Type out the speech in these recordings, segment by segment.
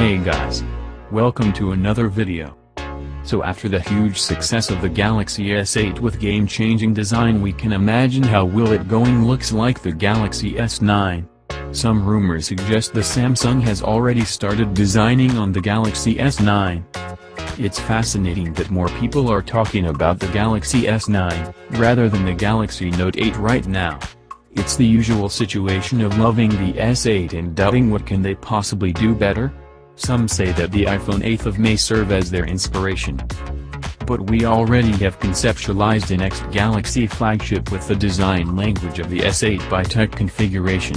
Hey guys! Welcome to another video. So after the huge success of the Galaxy S8 with game-changing design, we can imagine how will it going looks like the Galaxy S9. Some rumors suggest the Samsung has already started designing on the Galaxy S9. It's fascinating that more people are talking about the Galaxy S9, rather than the Galaxy Note 8 right now. It's the usual situation of loving the S8 and doubting what can they possibly do better? Some say that the iPhone 8 may serve as their inspiration. But we already have conceptualized the next Galaxy flagship with the design language of the S8 by tech configuration.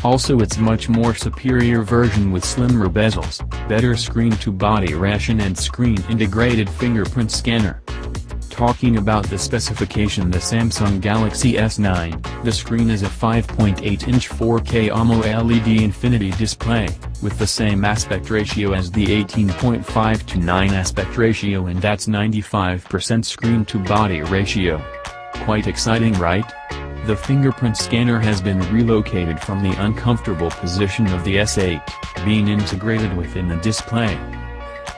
Also, it's much more superior version with slimmer bezels, better screen-to-body ratio and screen-integrated fingerprint scanner. Talking about the specification, the Samsung Galaxy S9, the screen is a 5.8-inch 4K AMOLED Infinity display, with the same aspect ratio as the 18.5:9 aspect ratio, and that's 95% screen-to-body ratio. Quite exciting, right? The fingerprint scanner has been relocated from the uncomfortable position of the S8, being integrated within the display.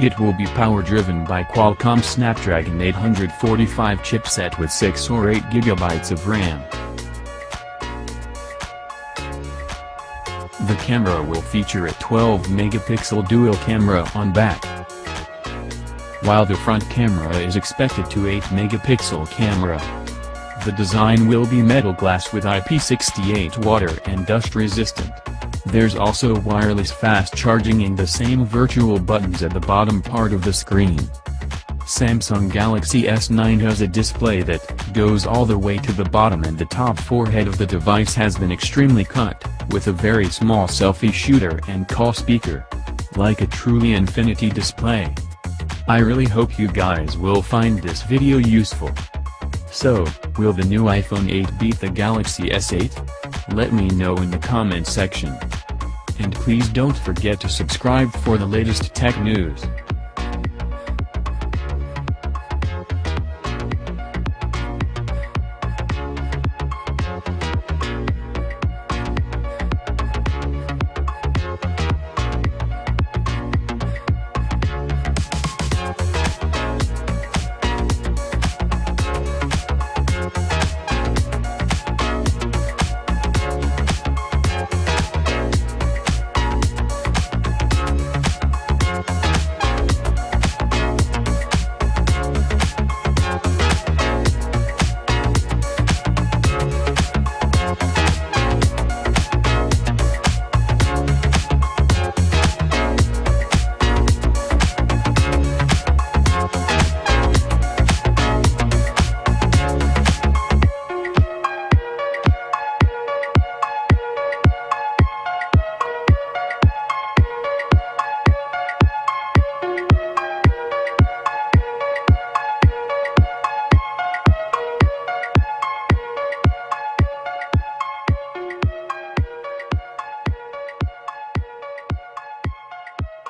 It will be power-driven by Qualcomm Snapdragon 845 chipset with 6 or 8 GB of RAM. The camera will feature a 12-megapixel dual camera on back, while the front camera is expected to 8-megapixel camera. The design will be metal glass with IP68 water and dust resistant. There's also wireless fast charging and the same virtual buttons at the bottom part of the screen. Samsung Galaxy S9 has a display that goes all the way to the bottom, and the top forehead of the device has been extremely cut, with a very small selfie shooter and call speaker. Like a truly infinity display. I really hope you guys will find this video useful. So, will the new iPhone 8 beat the Galaxy S8? Let me know in the comment section. And please don't forget to subscribe for the latest tech news.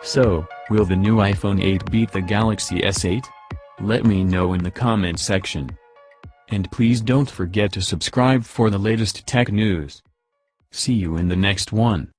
So, will the new iPhone 8 beat the Galaxy S8? Let me know in the comment section. And please don't forget to subscribe for the latest tech news. See you in the next one.